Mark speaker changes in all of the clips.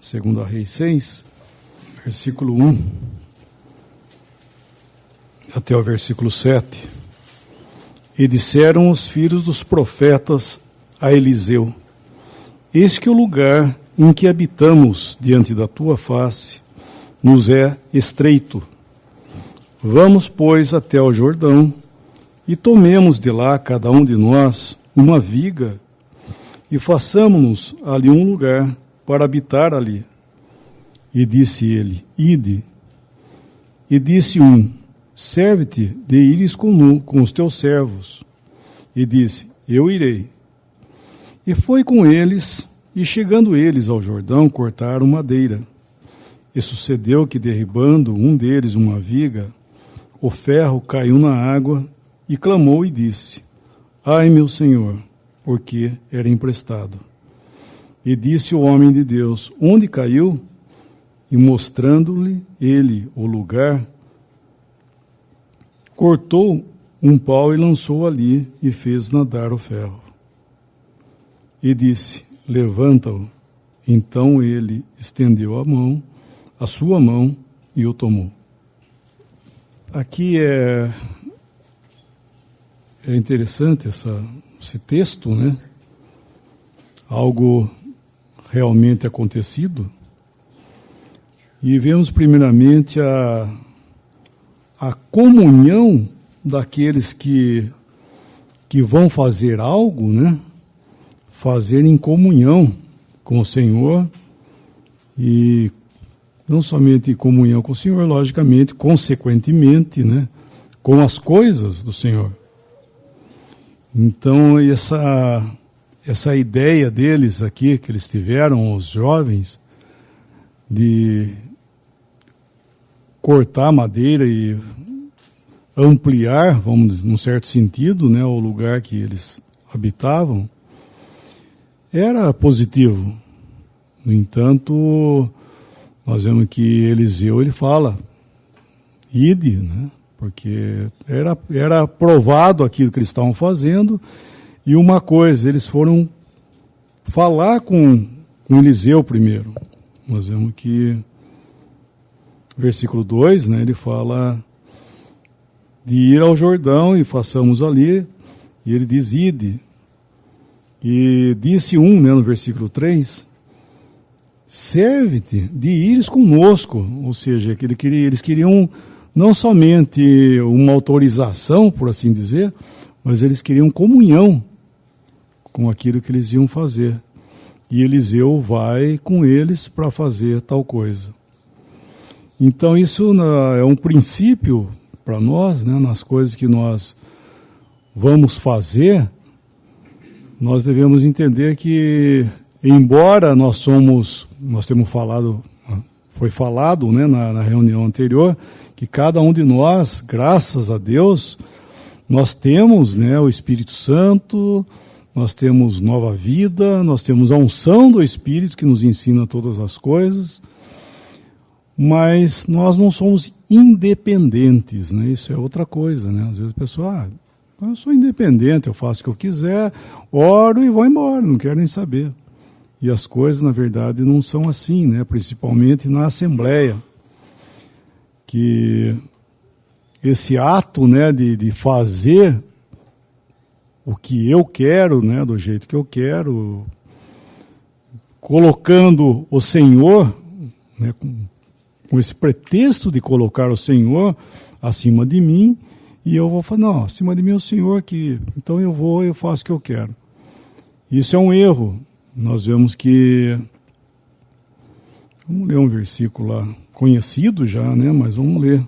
Speaker 1: 2 Reis 6, versículo 1 até o versículo 7. E disseram os filhos dos profetas a Eliseu: eis que o lugar em que habitamos diante da tua face nos é estreito. Vamos, pois, até o Jordão, e tomemos de lá, cada um de nós, uma viga, e façamo-nos ali um lugar para habitar ali. E disse ele: ide. E disse um: serve-te de ires com os teus servos. E disse: eu irei. E foi com eles, e chegando eles ao Jordão, cortaram madeira. E sucedeu que, derribando um deles uma viga, o ferro caiu na água, e clamou e disse: ai, meu senhor, porque era emprestado. E disse o homem de Deus: onde caiu? E mostrando-lhe ele o lugar, cortou um pau e lançou ali, e fez nadar o ferro. E disse: levanta-o. Então ele estendeu a sua mão, e o tomou. Aqui é interessante esse texto, né? Algo realmente acontecido. E vemos primeiramente a comunhão daqueles que vão fazer algo, né? Fazer em comunhão com o Senhor, e não somente em comunhão com o Senhor, logicamente, consequentemente, né? Com as coisas do Senhor. Então, essa ideia deles aqui, que eles tiveram, os jovens, de cortar madeira e ampliar, vamos dizer, num certo sentido, né, o lugar que eles habitavam, era positivo. No entanto, nós vemos que Eliseu, ele fala: ide, né? Porque era provado aquilo que eles estavam fazendo. E uma coisa, eles foram falar com Eliseu primeiro. Nós vemos que, versículo 2, né, ele fala de ir ao Jordão e façamos ali, e ele diz: ide. E disse um, né, no versículo 3, serve-te de ires conosco. Ou seja, que eles queriam não somente uma autorização, por assim dizer, mas eles queriam comunhão com aquilo que eles iam fazer. E Eliseu vai com eles para fazer tal coisa. Então isso é um princípio para nós, né, nas coisas que nós vamos fazer. Nós devemos entender que, embora nós temos falado, foi falado, né, na reunião anterior, que cada um de nós, graças a Deus, nós temos, né, o Espírito Santo, nós temos nova vida, nós temos a unção do Espírito que nos ensina todas as coisas, mas nós não somos independentes, né? Isso é outra coisa, né? Às vezes a pessoa, eu sou independente, eu faço o que eu quiser, oro e vou embora, não quero nem saber. E as coisas, na verdade, não são assim, né? Principalmente na Assembleia, que esse ato, né, de fazer o que eu quero, né, do jeito que eu quero, colocando o Senhor, né, com esse pretexto de colocar o Senhor acima de mim, e eu vou falar: não, acima de mim é o Senhor, então eu faço o que eu quero. Isso é um erro. Nós vemos que, vamos ler um versículo lá, conhecido já, né, mas vamos ler,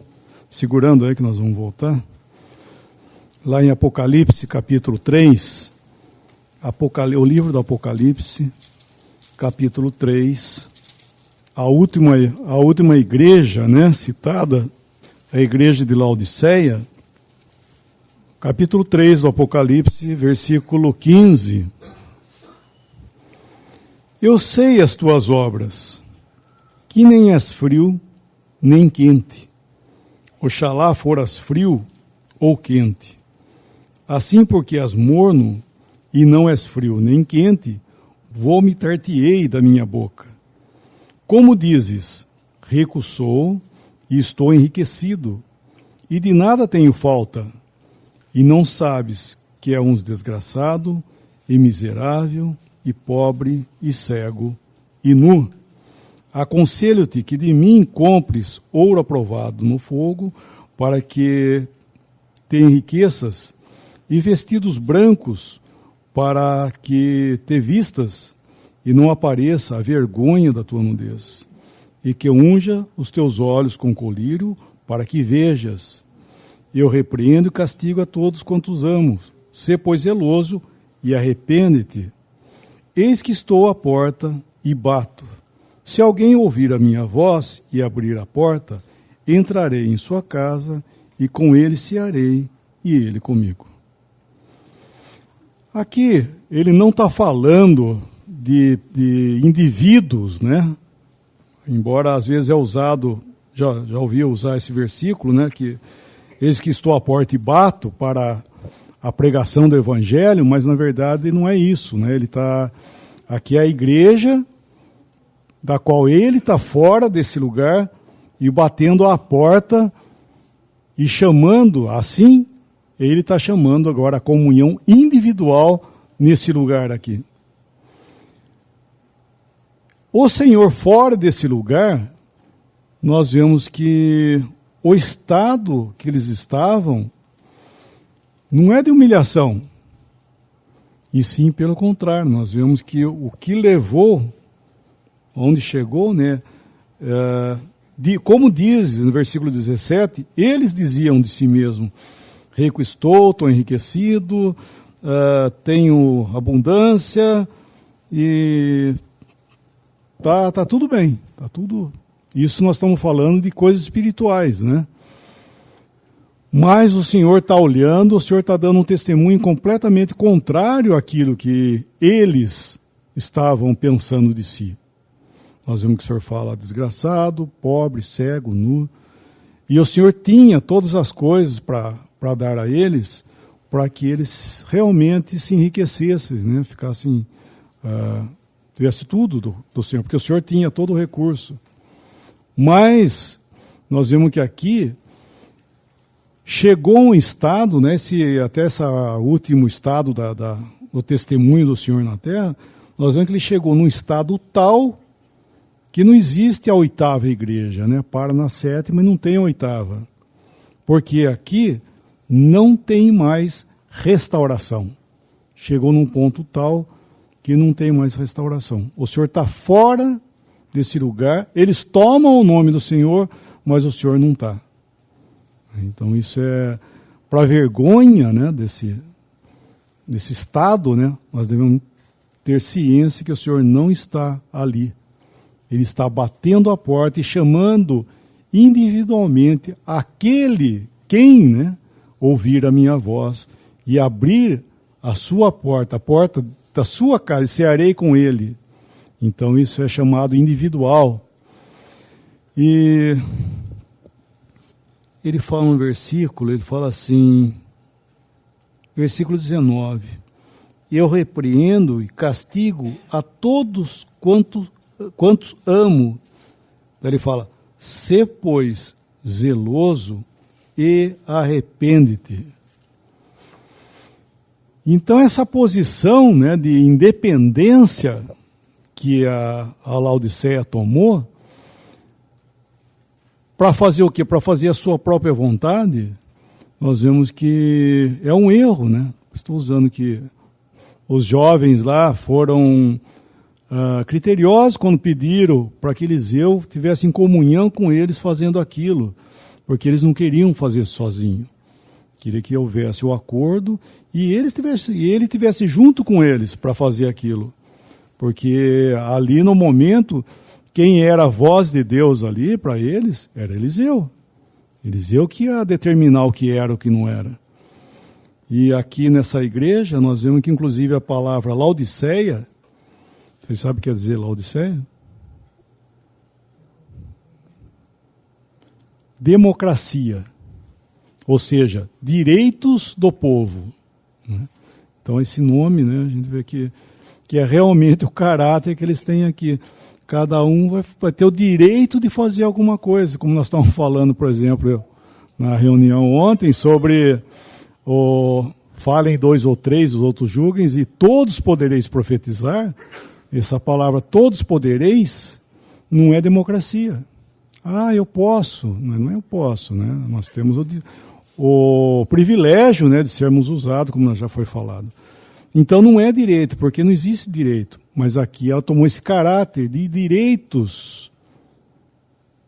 Speaker 1: segurando aí que nós vamos voltar. Lá em Apocalipse, capítulo 3, o livro do Apocalipse, capítulo 3, a última igreja, né, citada, a igreja de Laodiceia, capítulo 3 do Apocalipse, versículo 15. Eu sei as tuas obras, que nem és frio, nem quente. Oxalá foras frio ou quente. Assim, porque és morno e não és frio nem quente, vomitar-te-ei da minha boca. Como dizes, rico sou e estou enriquecido, e de nada tenho falta, e não sabes que é um desgraçado, e miserável, e pobre, e cego, e nu. Aconselho-te que de mim compres ouro aprovado no fogo, para que te enriqueças, e vestidos brancos, para que te vistas, e não apareça a vergonha da tua nudez, e que unja os teus olhos com colírio, para que vejas. Eu repreendo e castigo a todos quantos amo. Sê, pois, zeloso e arrepende-te. Eis que estou à porta e bato. Se alguém ouvir a minha voz e abrir a porta, entrarei em sua casa e com ele cearei e ele comigo. Aqui ele não está falando de indivíduos, né? Embora às vezes é usado, já ouvi usar esse versículo, né? Que eis que estou à porta e bato para a pregação do evangelho, mas na verdade não é isso, né? Ele está aqui é a igreja da qual ele está fora desse lugar e batendo à porta e chamando, assim, ele está chamando agora a comunhão individual nesse lugar aqui. O Senhor fora desse lugar, nós vemos que o estado que eles estavam não é de humilhação, e sim pelo contrário, nós vemos que o que levou, onde chegou, né, como diz no versículo 17, eles diziam de si mesmos, rico estou enriquecido, tenho abundância e tá tudo bem, tá tudo. Isso nós estamos falando de coisas espirituais, né? Mas o Senhor está olhando, o Senhor está dando um testemunho completamente contrário àquilo que eles estavam pensando de si. Nós vemos que o Senhor fala desgraçado, pobre, cego, nu. E o Senhor tinha todas as coisas para dar a eles, para que eles realmente se enriquecessem, né? Ficassem, tivesse tudo do Senhor, porque o Senhor tinha todo o recurso. Mas nós vemos que aqui chegou um estado, né, até esse último estado do testemunho do Senhor na terra, nós vemos que ele chegou num estado tal que não existe a oitava igreja, né? Para na sétima e não tem a oitava. Porque aqui não tem mais restauração. Chegou num ponto tal que não tem mais restauração. O Senhor está fora desse lugar, eles tomam o nome do Senhor, mas o Senhor não está. Então isso é para vergonha, né, desse estado, né? Nós devemos ter ciência que o Senhor não está ali. Ele está batendo a porta e chamando individualmente quem, né, ouvir a minha voz e abrir a sua porta, a porta da sua casa, e cearei com ele. Então isso é chamado individual. E ele fala um versículo, ele fala assim, versículo 19, eu repreendo e castigo a todos quantos amo. Ele fala, sê, pois, zeloso e arrepende-te. Então essa posição, né, de independência que a Laodiceia tomou, para fazer o quê? Para fazer a sua própria vontade, nós vemos que é um erro, né? Estou usando que os jovens lá foram criteriosos quando pediram para que Eliseu tivesse em comunhão com eles fazendo aquilo, porque eles não queriam fazer sozinho. Queria que houvesse o acordo e ele tivesse junto com eles para fazer aquilo. Porque ali no momento, quem era a voz de Deus ali para eles era Eliseu. Eliseu que ia determinar o que era o que não era. E aqui nessa igreja, nós vemos que inclusive a palavra Laodiceia, vocês sabem o que quer dizer Laodiceia? Democracia. Ou seja, direitos do povo. Então esse nome, né, a gente vê que é realmente o caráter que eles têm aqui. cada um vai ter o direito de fazer alguma coisa, como nós estávamos falando, por exemplo, na reunião ontem, sobre falem 2 ou 3, os outros julguem, e todos podereis profetizar. Essa palavra todos podereis não é democracia. Eu posso. Não é eu posso, né? Nós temos o privilégio, né, de sermos usados, como já foi falado. Então não é direito, porque não existe direito. Mas aqui ela tomou esse caráter de direitos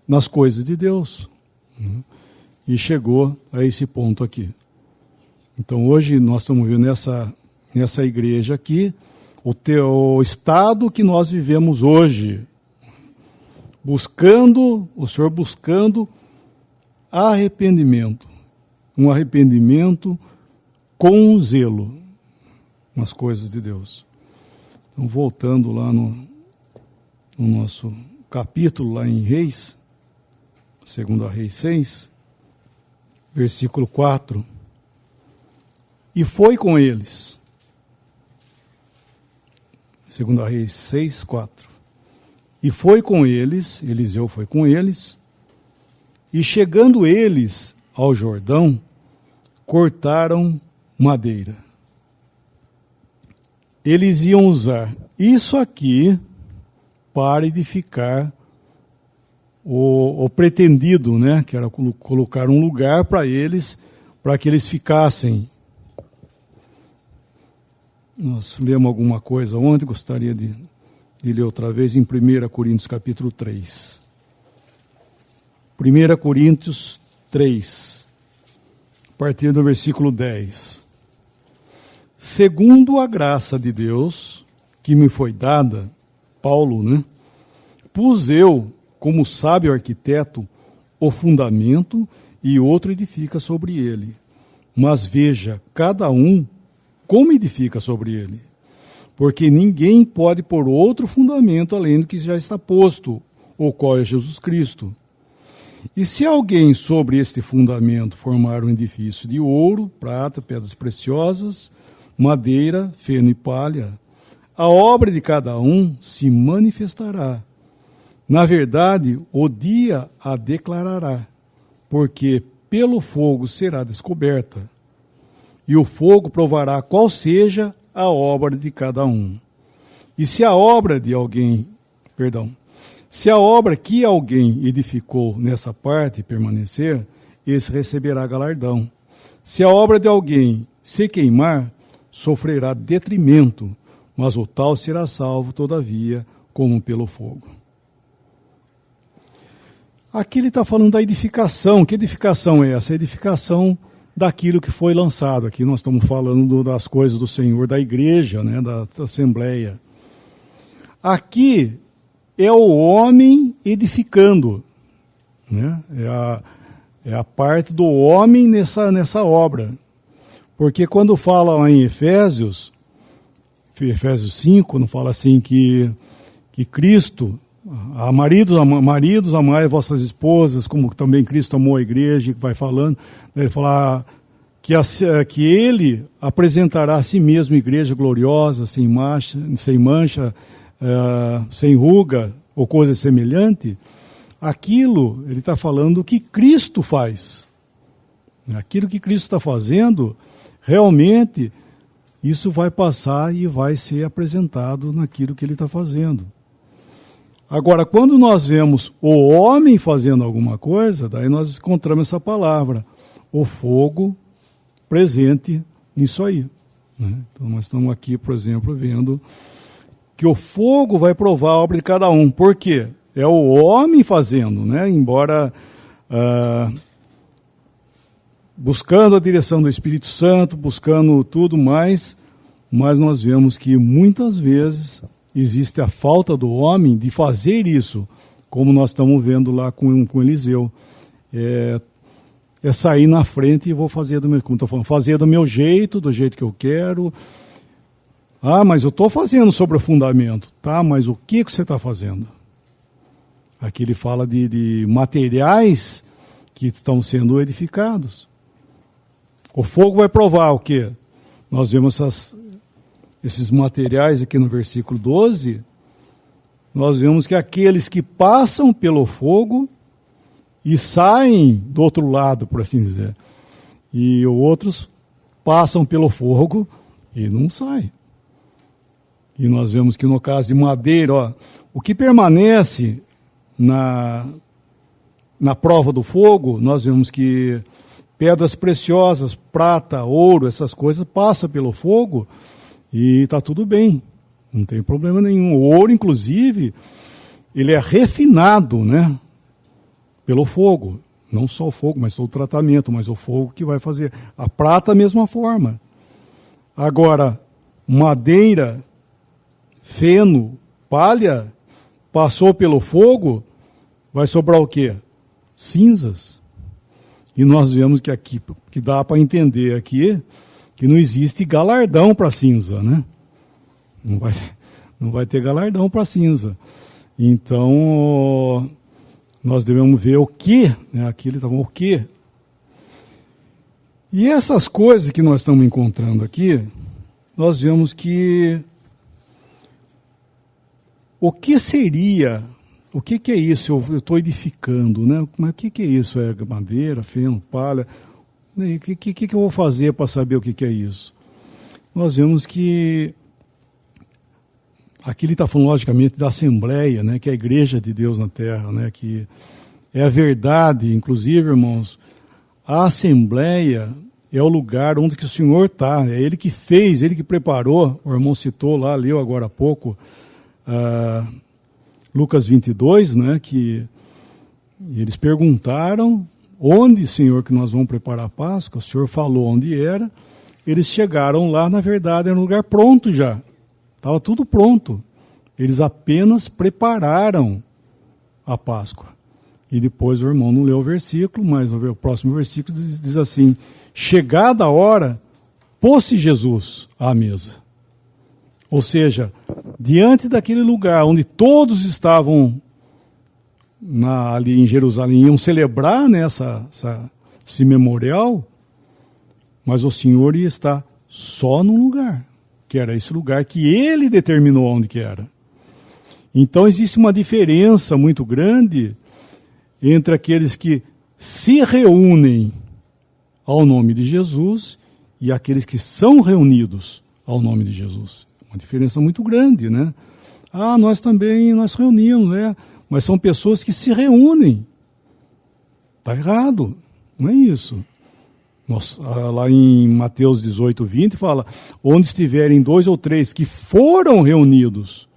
Speaker 1: nas coisas de Deus. E chegou a esse ponto aqui. Então hoje nós estamos vendo nessa igreja aqui o estado que nós vivemos hoje. O Senhor buscando arrependimento. Um arrependimento com zelo nas coisas de Deus. Então, voltando lá no nosso capítulo, lá em Reis, 2 Reis 6, versículo 4. E foi com eles. 2 Reis 6, 4. E foi com eles, Eliseu foi com eles, e chegando eles ao Jordão, cortaram madeira. Eles iam usar isso aqui para edificar o pretendido, né? Que era colocar um lugar para que eles ficassem. Nós lemos alguma coisa ontem, gostaria de ler outra vez em 1 Coríntios capítulo 3. 1 Coríntios 3, a partir do versículo 10. Segundo a graça de Deus que me foi dada, Paulo, né? Pus eu, como sábio arquiteto, o fundamento e outro edifica sobre ele. Mas veja, cada um como edifica sobre ele. Porque ninguém pode pôr outro fundamento além do que já está posto, o qual é Jesus Cristo. E se alguém sobre este fundamento formar um edifício de ouro, prata, pedras preciosas, madeira, feno e palha, a obra de cada um se manifestará. Na verdade, o dia a declarará, porque pelo fogo será descoberta. E o fogo provará qual seja a obra de cada um. E se a obra que alguém edificou nessa parte permanecer, esse receberá galardão. Se a obra de alguém se queimar, sofrerá detrimento, mas o tal será salvo, todavia, como pelo fogo. Aqui ele está falando da edificação. Que edificação é essa? A edificação daquilo que foi lançado. Aqui nós estamos falando das coisas do Senhor, da igreja, né, da Assembleia. Aqui é o homem edificando, né? É a parte do homem nessa obra. Porque quando fala lá em Efésios 5, quando fala assim que Cristo, maridos, amai vossas esposas, como também Cristo amou a igreja, que vai falando, ele fala que ele apresentará a si mesmo igreja gloriosa, sem mancha, sem ruga ou coisa semelhante. Aquilo, ele está falando que Cristo faz. Aquilo que Cristo está fazendo, realmente, isso vai passar e vai ser apresentado naquilo que ele está fazendo. Agora, quando nós vemos o homem fazendo alguma coisa, daí nós encontramos essa palavra, o fogo presente nisso aí. Né? Então nós estamos aqui, por exemplo, vendo que o fogo vai provar a obra de cada um. Por quê? É o homem fazendo, né? Embora buscando a direção do Espírito Santo, buscando tudo mais, mas nós vemos que muitas vezes existe a falta do homem de fazer isso, como nós estamos vendo lá com Eliseu. É sair na frente e vou fazer como estou falando, fazer do meu jeito, do jeito que eu quero. Mas eu estou fazendo sobre o fundamento. Tá, mas o que você está fazendo? Aqui ele fala de materiais que estão sendo edificados. O fogo vai provar o quê? Nós vemos esses materiais aqui no versículo 12, nós vemos que aqueles que passam pelo fogo e saem do outro lado, por assim dizer, e outros passam pelo fogo e não saem. E nós vemos que no caso de madeira, ó, o que permanece na prova do fogo, nós vemos que pedras preciosas, prata, ouro, essas coisas, passam pelo fogo e está tudo bem, não tem problema nenhum. O ouro, inclusive, ele é refinado, né, pelo fogo. Não só o fogo, mas o tratamento, mas o fogo que vai fazer. A prata, a mesma forma. Agora, madeira, feno, palha, passou pelo fogo, vai sobrar o quê? Cinzas. E nós vemos que aqui, que dá para entender aqui, que não existe galardão para cinza, né? Não vai ter galardão para cinza. Então, nós devemos ver o que, né? Aqui ele está falando o que. E essas coisas que nós estamos encontrando aqui, nós vemos que o que seria, o que é isso? Eu estou edificando, né? Mas o que é isso? É madeira, feno, palha? O que eu vou fazer para saber o que é isso? Nós vemos que aqui ele está falando, logicamente, da Assembleia, né? Que é a Igreja de Deus na Terra, né? Que é a verdade. Inclusive, irmãos, a Assembleia é o lugar onde que o Senhor está. É Ele que fez, Ele que preparou. O irmão citou lá, leu agora há pouco, Lucas 22, né, que eles perguntaram onde, Senhor, que nós vamos preparar a Páscoa. O Senhor falou onde era. Eles chegaram lá, na verdade, era um lugar pronto já. Estava tudo pronto. Eles apenas prepararam a Páscoa. E depois o irmão não leu o versículo, mas o próximo versículo diz assim: chegada a hora, pôs-se Jesus à mesa. Ou seja, diante daquele lugar onde todos estavam ali em Jerusalém, iam celebrar, né, esse memorial, mas o Senhor ia estar só num lugar, que era esse lugar que Ele determinou onde que era. Então existe uma diferença muito grande entre aqueles que se reúnem ao nome de Jesus e aqueles que são reunidos ao nome de Jesus. Uma diferença muito grande, né? Nós também, nós reunimos, né? Mas são pessoas que se reúnem. Está errado, não é isso. Lá em Mateus 18, 20, fala, onde estiverem 2 ou 3 que foram reunidos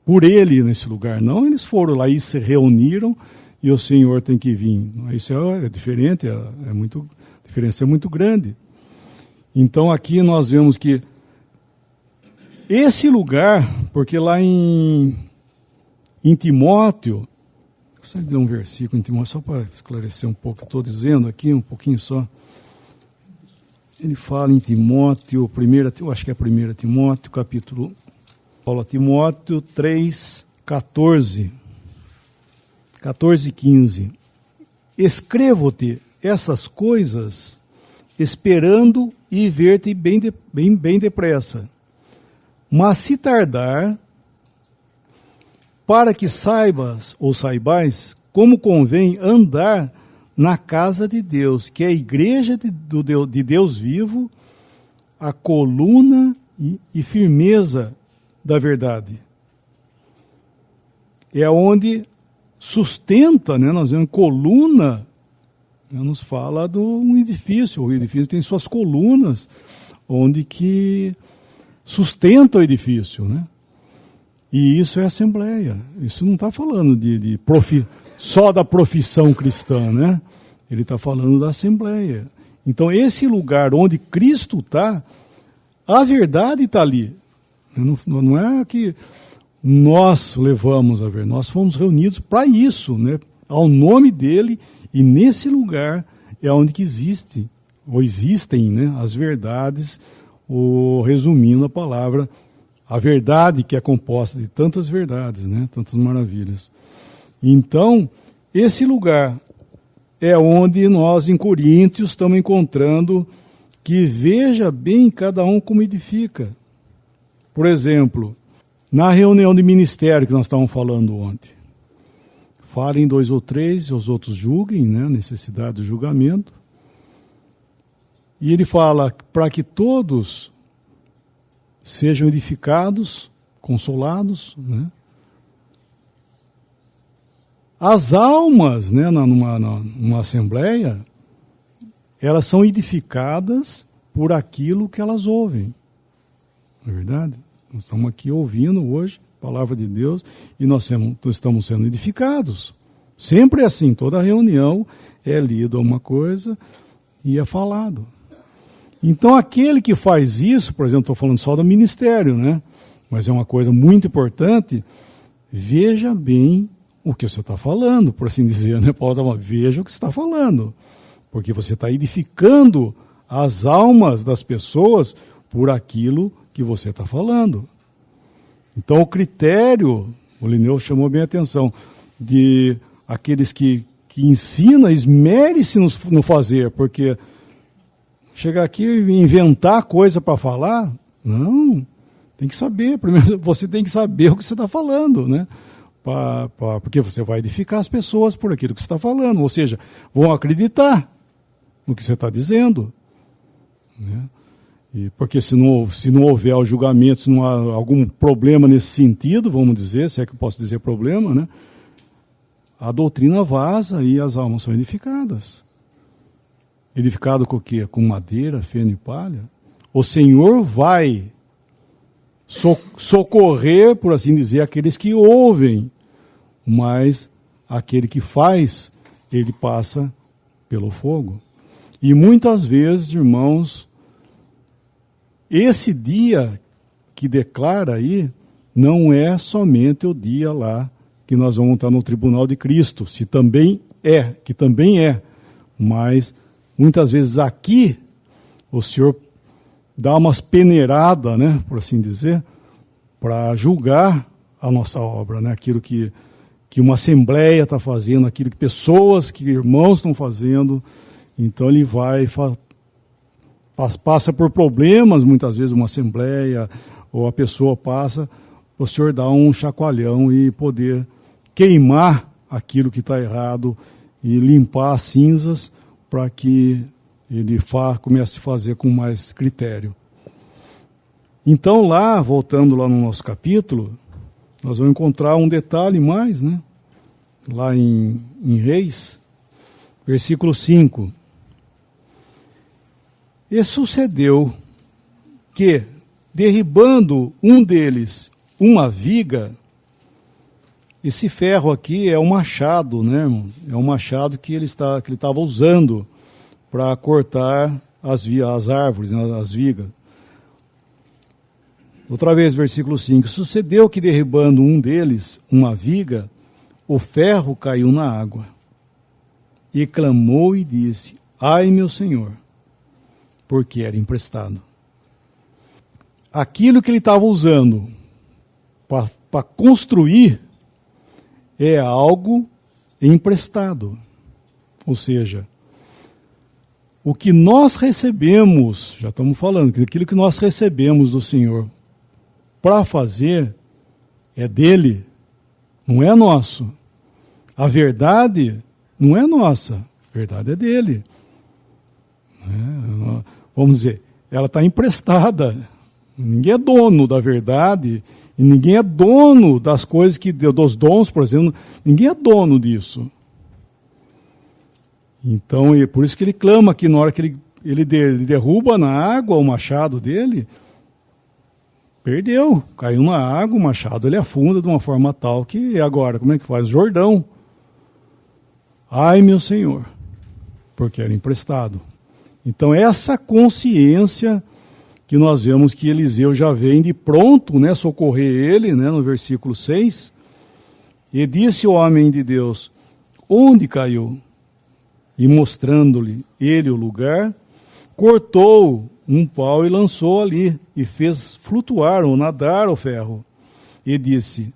Speaker 1: por Ele nesse lugar. Não, eles foram lá e se reuniram e o Senhor tem que vir. Isso é diferente, a diferença é muito grande. Então aqui nós vemos que esse lugar, porque lá em Timóteo, gostaria de ler um versículo em Timóteo, só para esclarecer um pouco, estou dizendo aqui um pouquinho só. Ele fala em Timóteo, eu acho que é 1 Timóteo, capítulo, Paulo a Timóteo 3, 14 e 15. Escrevo-te essas coisas, esperando e ver-te bem depressa. Mas se tardar, para que saibais como convém andar na casa de Deus, que é a igreja de Deus vivo, a coluna e firmeza da verdade. É onde sustenta, né, nós vemos coluna, né, nos fala de um edifício. O edifício tem suas colunas, onde que sustenta o edifício, né? E isso é assembleia. Isso não está falando só da profissão cristã, né? Ele está falando da assembleia. Então, esse lugar onde Cristo está, a verdade está ali. Não é que nós levamos a ver, nós fomos reunidos para isso, né? Ao nome dele, e nesse lugar é onde que existem, né, as verdades, resumindo a palavra, a verdade que é composta de tantas verdades, né, tantas maravilhas. Então, esse lugar é onde nós, em Coríntios, estamos encontrando que veja bem cada um como edifica. Por exemplo, Na reunião de ministério que nós estávamos falando ontem, falem 2 ou 3, e os outros julguem, né, necessidade do julgamento. E ele fala para que todos sejam edificados, consolados, né? As almas, né, numa assembleia, elas são edificadas por aquilo que elas ouvem. Não é verdade? Nós estamos aqui ouvindo hoje a palavra de Deus e nós estamos sendo edificados. Sempre é assim, toda reunião é lida uma coisa e é falado. Então aquele que faz isso, por exemplo, estou falando só do ministério, né? Mas é uma coisa muito importante, veja bem o que você está falando, por assim dizer, né? Paulo está falando, veja o que você está falando, porque você está edificando as almas das pessoas por aquilo que você está falando. Então o critério, o Lineu chamou bem a atenção, de aqueles que ensinam, esmere-se no fazer, porque chegar aqui e inventar coisa para falar, não, tem que saber, primeiro você tem que saber o que você está falando, né? Porque você vai edificar as pessoas por aquilo que você está falando, ou seja, vão acreditar no que você está dizendo, né? E porque se não houver o julgamento, se não há algum problema nesse sentido, vamos dizer, se é que eu posso dizer problema, né? A doutrina vaza e as almas são edificadas. Edificado com o quê? Com madeira, feno e palha. O Senhor vai socorrer, por assim dizer, aqueles que ouvem, mas aquele que faz, ele passa pelo fogo. E muitas vezes, irmãos, esse dia que declara aí, não é somente o dia lá que nós vamos estar no tribunal de Cristo, que também é, mas muitas vezes aqui o Senhor dá umas peneiradas, né, por assim dizer, para julgar a nossa obra, né, aquilo que uma assembleia está fazendo, aquilo que pessoas, que irmãos estão fazendo. Então ele passa por problemas, muitas vezes uma assembleia, ou a pessoa passa, o Senhor dá um chacoalhão e poder queimar aquilo que está errado e limpar as cinzas para que ele comece a fazer com mais critério. Então lá, voltando lá no nosso capítulo, nós vamos encontrar um detalhe mais, né? Lá em Reis, versículo 5. E sucedeu que, derribando um deles uma viga, esse ferro aqui é um machado, né, irmão? É um machado que ele estava usando para cortar as árvores, né, as vigas. Outra vez, versículo 5. Sucedeu que, derribando um deles uma viga, o ferro caiu na água. E clamou e disse: ai, meu Senhor, porque era emprestado. Aquilo que ele estava usando para construir é algo emprestado. Ou seja, o que nós recebemos, já estamos falando, que aquilo que nós recebemos do Senhor para fazer é dele, não é nosso. A verdade não é nossa, a verdade é dele. Vamos dizer, ela está emprestada. Ninguém é dono da verdade, e ninguém é dono das coisas que Deus, dos dons, por exemplo, ninguém é dono disso. Então, é por isso que ele clama que na hora que ele derruba na água o machado dele, perdeu, caiu na água, o machado ele afunda de uma forma tal que agora, como é que faz? Jordão. Ai, meu Senhor, porque era emprestado. Então, essa consciência que nós vemos que Eliseu já vem de pronto, né, socorrer ele, né, no versículo 6, e disse o homem de Deus: onde caiu? E mostrando-lhe ele o lugar, cortou um pau e lançou ali, e fez flutuar ou nadar o ferro. E disse: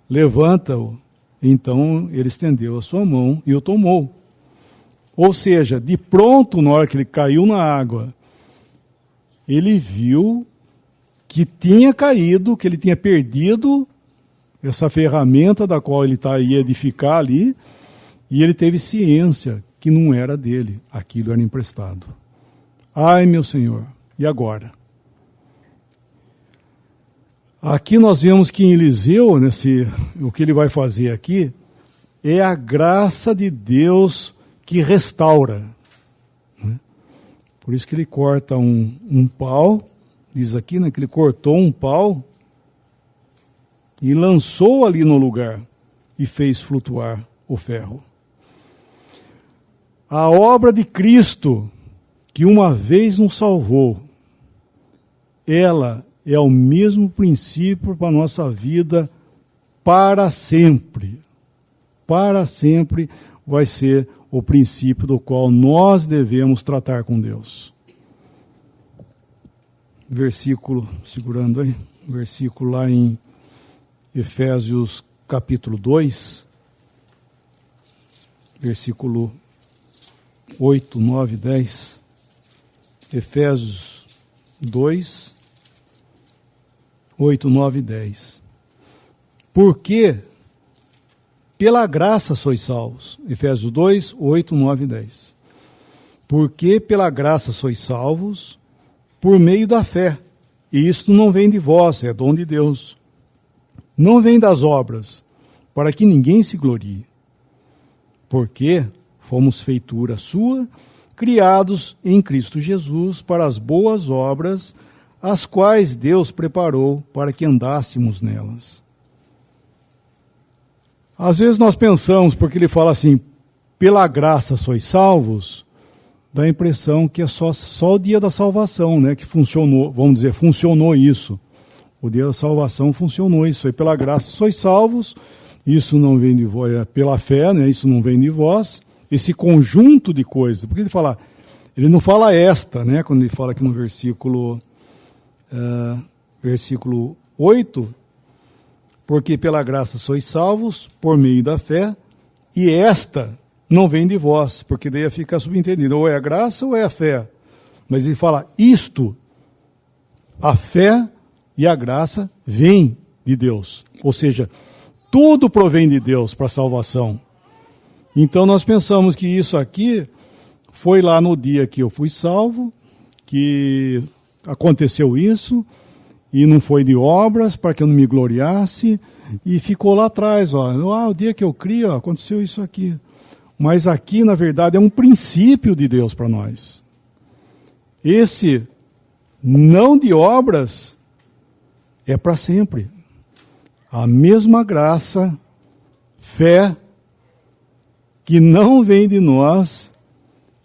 Speaker 1: levanta-o. Então ele estendeu a sua mão e o tomou. Ou seja, de pronto, na hora que ele caiu na água, ele viu que tinha caído, que ele tinha perdido essa ferramenta da qual ele ia edificar ali, e ele teve ciência que não era dele, aquilo era emprestado. Ai, meu Senhor, e agora? Aqui nós vemos que em Eliseu, o que ele vai fazer aqui, é a graça de Deus que restaura. Por isso que ele corta um pau, diz aqui, que ele cortou um pau e lançou ali no lugar e fez flutuar o ferro. A obra de Cristo, que uma vez nos salvou, ela é o mesmo princípio para a nossa vida para sempre. Para sempre vai ser o princípio do qual nós devemos tratar com Deus. Versículo, segurando aí, versículo lá em Efésios capítulo 2, versículo 8, 9, 10. Efésios 2, 8, 9 e 10. Porque pela graça sois salvos. Efésios 2, 8, 9 e 10. Porque pela graça sois salvos por meio da fé. E isto não vem de vós, é dom de Deus. Não vem das obras, para que ninguém se glorie. Porque fomos feitura sua, criados em Cristo Jesus para as boas obras, as quais Deus preparou para que andássemos nelas. Às vezes nós pensamos, porque ele fala assim, pela graça sois salvos, dá a impressão que é só o dia da salvação, que funcionou, vamos dizer, funcionou isso. O dia da salvação funcionou isso aí, pela graça sois salvos, isso não vem de vós, é pela fé, isso não vem de vós, esse conjunto de coisas, porque ele não fala esta, quando ele fala aqui no versículo 8, porque pela graça sois salvos, por meio da fé, e esta não vem de vós, porque daí fica subentendido, ou é a graça ou é a fé. Mas ele fala, isto, a fé e a graça vêm de Deus. Ou seja, tudo provém de Deus para a salvação. Então nós pensamos que isso aqui foi lá no dia que eu fui salvo, que aconteceu isso, e não foi de obras, para que eu não me gloriasse, e ficou lá atrás, o dia que eu criei, aconteceu isso aqui. Mas aqui, na verdade, é um princípio de Deus para nós. Esse não de obras é para sempre. A mesma graça, fé, que não vem de nós,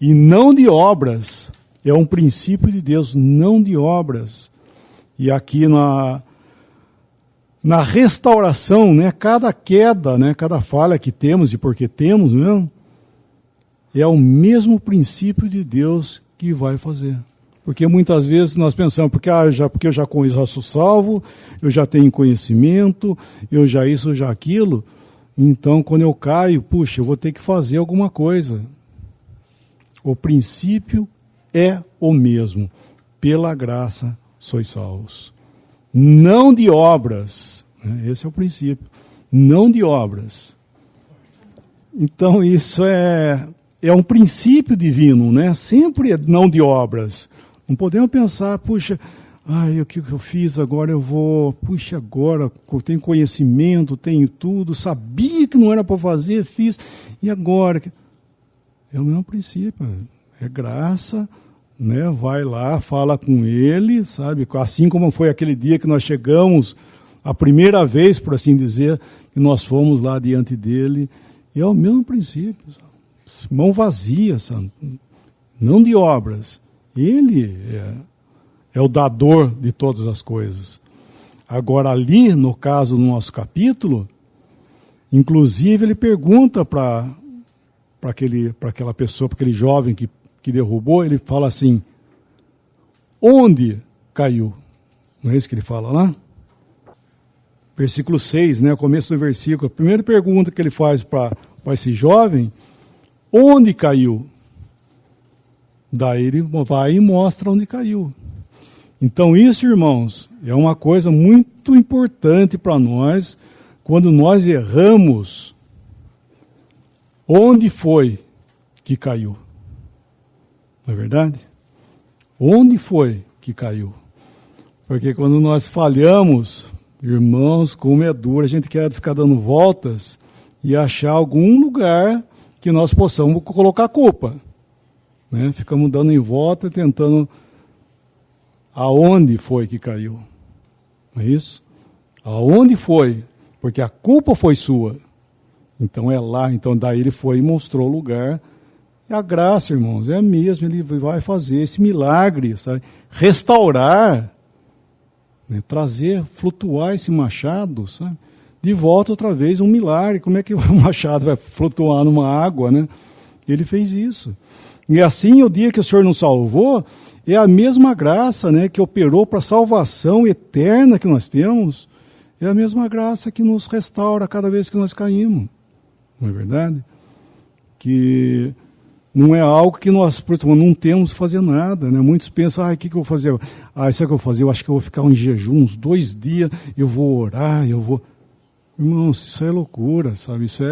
Speaker 1: e não de obras, é um princípio de Deus, não de obras. E aqui na restauração, cada queda, cada falha que temos, e porque temos mesmo, é o mesmo princípio de Deus que vai fazer. Porque muitas vezes nós pensamos, porque eu já sou salvo, eu já tenho conhecimento, eu já isso, já aquilo, então quando eu caio, eu vou ter que fazer alguma coisa. O princípio é o mesmo, pela graça sois salvos. Não de obras, esse é o princípio, não de obras. Então isso é um princípio divino, sempre não de obras. Não podemos pensar, o que eu fiz agora, agora eu tenho conhecimento, tenho tudo, sabia que não era para fazer, fiz, e agora? É o mesmo princípio, é graça, vai lá, fala com ele, sabe? Assim como foi aquele dia que nós chegamos, a primeira vez, por assim dizer, que nós fomos lá diante dele, e é o mesmo princípio, sabe? Mão vazia, sabe? Não de obras. Ele é o dador de todas as coisas. Agora ali, no caso do nosso capítulo, inclusive ele pergunta para aquela pessoa, para aquele jovem que derrubou, ele fala assim, onde caiu? Não é isso que ele fala lá? Versículo 6, o começo do versículo, a primeira pergunta que ele faz para esse jovem, onde caiu? Daí ele vai e mostra onde caiu. Então isso, irmãos, é uma coisa muito importante para nós, quando nós erramos, onde foi que caiu? Não é verdade? Onde foi que caiu? Porque quando nós falhamos, irmãos, como é duro, a gente quer ficar dando voltas e achar algum lugar que nós possamos colocar a culpa. Né? Ficamos dando em volta, tentando aonde foi que caiu. Não é isso? Aonde foi? Porque a culpa foi sua. Então é lá. Então daí ele foi e mostrou o lugar. E a graça, irmãos, é a mesma. Ele vai fazer esse milagre, sabe? Restaurar, né? Trazer, flutuar esse machado, sabe? De volta outra vez, um milagre. Como é que o machado vai flutuar numa água, né? Ele fez isso. E assim, o dia que o Senhor nos salvou, é a mesma graça, né, que operou para a salvação eterna que nós temos, é a mesma graça que nos restaura cada vez que nós caímos. Não é verdade? Que não é algo que nós, por exemplo, não temos que fazer nada, né? Muitos pensam, o que eu vou fazer? Sabe o que eu vou fazer? Eu acho que eu vou ficar em jejum uns 2 dias, eu vou orar, eu vou... Irmãos, isso é loucura, sabe? Isso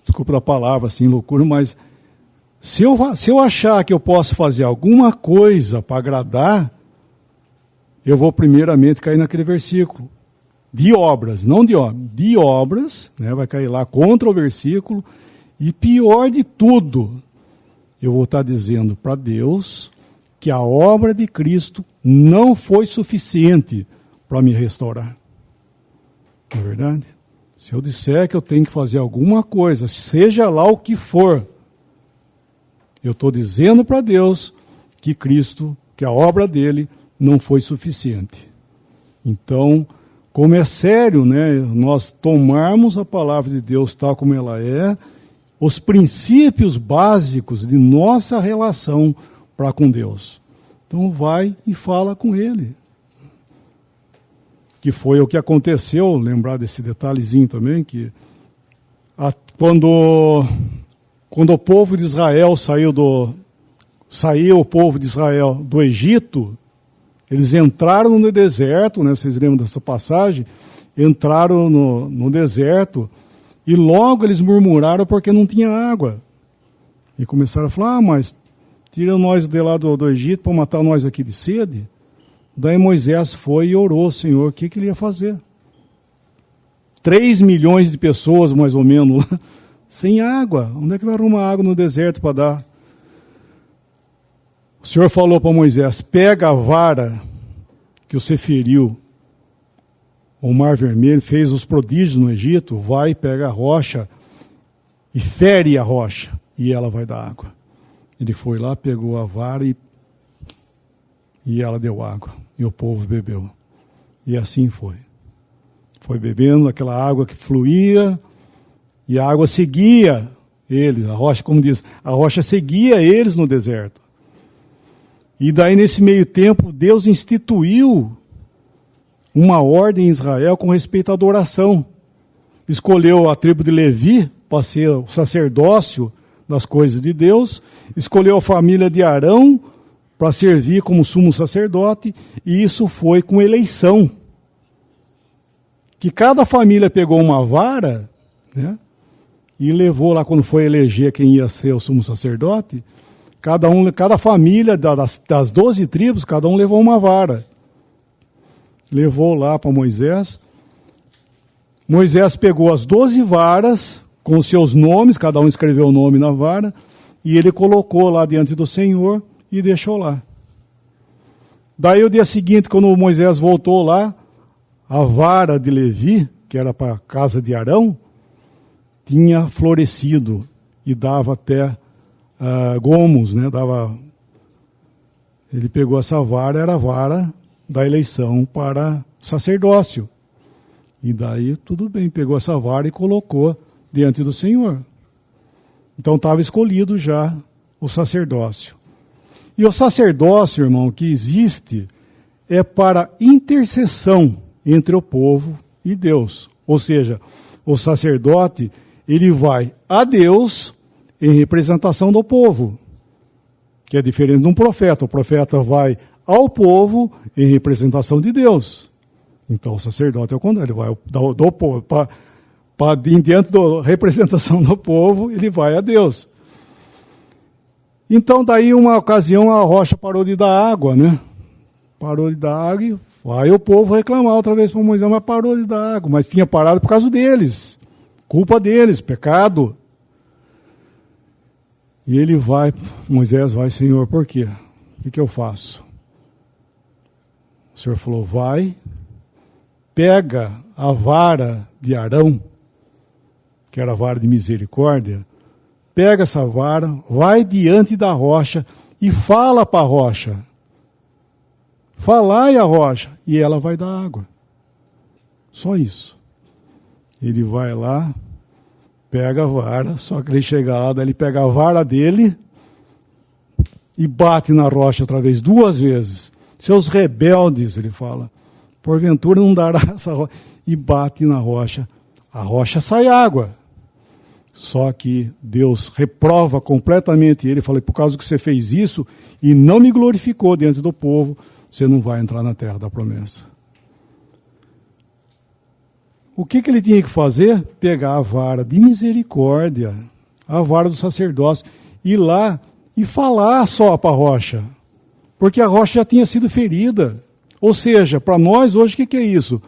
Speaker 1: desculpa da palavra, assim, loucura, mas se eu achar que eu posso fazer alguma coisa para agradar, eu vou primeiramente cair naquele versículo. De obras, não de obras. De obras, né? Vai cair lá contra o versículo. E pior de tudo, eu vou estar dizendo para Deus que a obra de Cristo não foi suficiente para me restaurar. Não é verdade? Se eu disser que eu tenho que fazer alguma coisa, seja lá o que for, eu estou dizendo para Deus que Cristo, que a obra dele não foi suficiente. Então, como é sério, né, nós tomarmos a palavra de Deus tal como ela é, os princípios básicos de nossa relação para com Deus. Então vai e fala com Ele. Que foi o que aconteceu, lembrar desse detalhezinho também, que quando o povo de Israel saiu o povo de Israel do Egito, eles entraram no deserto, né, vocês lembram dessa passagem? Entraram no deserto e logo eles murmuraram porque não tinha água. E começaram a falar, mas tira nós de lá do Egito para matar nós aqui de sede. Daí Moisés foi e orou ao Senhor, o que ele ia fazer? 3 milhões de pessoas, mais ou menos, lá, sem água. Onde é que vai arrumar água no deserto para dar? O Senhor falou para Moisés, pega a vara que você feriu o Mar Vermelho, fez os prodígios no Egito, vai, pega a rocha e fere a rocha, e ela vai dar água. Ele foi lá, pegou a vara e ela deu água, e o povo bebeu. E assim foi. Foi bebendo aquela água que fluía, e a água seguia eles, a rocha, como diz, a rocha seguia eles no deserto. E daí, nesse meio tempo, Deus instituiu uma ordem em Israel com respeito à adoração. Escolheu a tribo de Levi para ser o sacerdócio das coisas de Deus, escolheu a família de Arão para servir como sumo sacerdote, e isso foi com eleição. Que cada família pegou uma vara, né, e levou lá, quando foi eleger quem ia ser o sumo sacerdote, cada família das 12 tribos, cada um levou uma vara. Levou lá para Moisés. Moisés pegou as 12 varas com os seus nomes, cada um escreveu o nome na vara, e ele colocou lá diante do Senhor e deixou lá. Daí o dia seguinte, quando Moisés voltou lá, a vara de Levi, que era para a casa de Arão, tinha florescido e dava até gomos, né? Ele pegou essa vara, era a vara da eleição para sacerdócio. E daí, tudo bem, pegou essa vara e colocou diante do Senhor. Então estava escolhido já o sacerdócio. E o sacerdócio, irmão, que existe, é para intercessão entre o povo e Deus. Ou seja, o sacerdote, ele vai a Deus em representação do povo, que é diferente de um profeta. O profeta vai ao povo em representação de Deus. Então o sacerdote é o contrário, ele vai do povo, diante da representação do povo, ele vai a Deus. Então daí uma ocasião a rocha parou de dar água, né? Parou de dar água e vai o povo reclamar outra vez para Moisés, mas parou de dar água, mas tinha parado por causa deles, culpa deles, pecado. E ele vai, Moisés vai, Senhor, por quê? O que eu faço? O Senhor falou, vai, pega a vara de Arão, que era a vara de misericórdia, pega essa vara, vai diante da rocha e fala para a rocha. Falai a rocha, e ela vai dar água. Só isso. Ele vai lá, pega a vara, só que ele chega lá, daí ele pega a vara dele e bate na rocha outra vez, 2 vezes. Seus rebeldes, ele fala, porventura não dará essa rocha. E bate na rocha. A rocha sai água. Só que Deus reprova completamente ele. Fala, por causa que você fez isso e não me glorificou diante do povo, você não vai entrar na terra da promessa. O que ele tinha que fazer? Pegar a vara de misericórdia, a vara do sacerdócio, ir lá e falar só para a rocha. Porque a rocha já tinha sido ferida. Ou seja, para nós hoje o que é isso?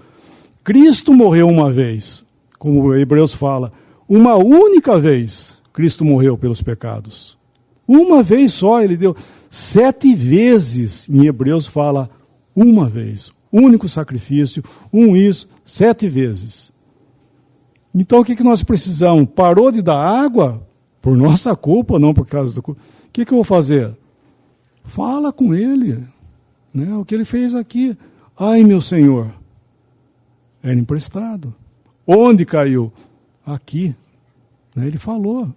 Speaker 1: Cristo morreu uma vez, como Hebreus fala, uma única vez Cristo morreu pelos pecados. Uma vez só ele deu. 7 vezes em Hebreus fala uma vez. Único sacrifício, isso, 7 vezes. Então o que nós precisamos? Parou de dar água? Por nossa culpa, não por causa da culpa. O que eu vou fazer? Fala com ele. Né? O que ele fez aqui. Ai, meu Senhor. Era emprestado. Onde caiu? Aqui. Né? Ele falou.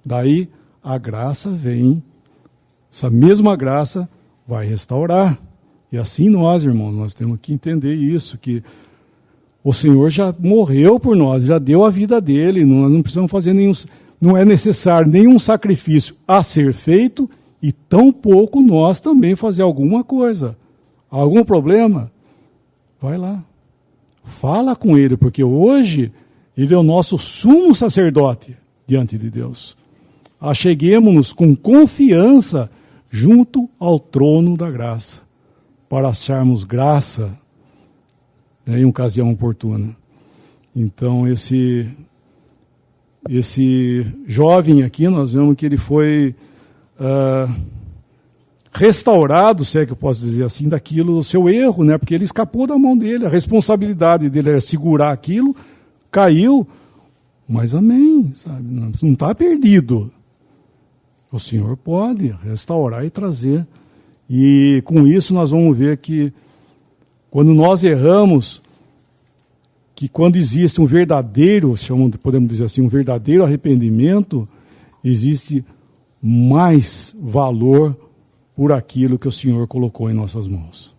Speaker 1: Daí a graça vem. Essa mesma graça vai restaurar. E assim nós, irmãos, nós temos que entender isso, que o Senhor já morreu por nós, já deu a vida dele, nós não precisamos fazer nenhum, não é necessário nenhum sacrifício a ser feito, e tampouco nós também fazer alguma coisa. Algum problema? Vai lá. Fala com ele, porque hoje ele é o nosso sumo sacerdote diante de Deus. Acheguemo-nos com confiança junto ao trono da graça, para acharmos graça, né, em ocasião oportuna. Então, esse jovem aqui, nós vemos que ele foi restaurado, se é que eu posso dizer assim, daquilo, o seu erro, né, porque ele escapou da mão dele, a responsabilidade dele era segurar aquilo, caiu, mas amém, sabe? Não está perdido. O Senhor pode restaurar e trazer. E com isso nós vamos ver que quando nós erramos, que quando existe um verdadeiro, podemos dizer assim, um verdadeiro arrependimento, existe mais valor por aquilo que o Senhor colocou em nossas mãos.